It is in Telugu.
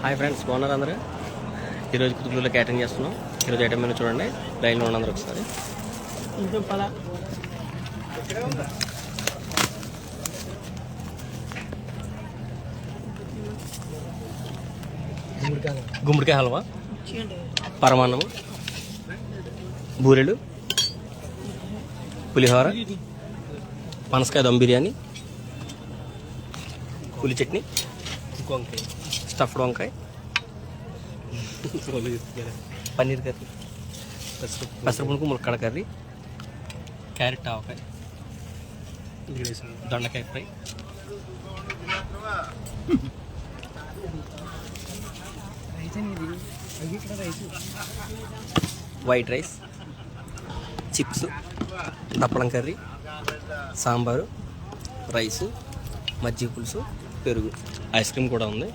హాయ్ ఫ్రెండ్స్, బాగున్నారు అందరూ? ఈరోజు కుతుబులో క్యాటరింగ్ చేస్తున్నాం. ఈరోజు ఐటమ్ మీద చూడండి, లైన్లో ఉన్న అందరూ ఒకసారి. గుమ్మడికాయ హల్వా, పరమాన్నము, బూరెలు, పులిహోర, పనసకాయ దమ్ బిర్యానీ, పులి చట్నీ, వంకాయ, స్టఫ్డ్ వంకాయ, పన్నీర్ కర్రీ, పెసరపునుకు ములక్కడ కర్రీ, క్యారెట్ ఆవకాయ, దొండకాయ ఫ్రై, వైట్ రైస్, చిప్స్, దప్పడం కర్రీ, సాంబారు, రైసు, మజ్జిగ పులుసు, పెరుగు, ఐస్ క్రీమ్ కూడా ఉంది.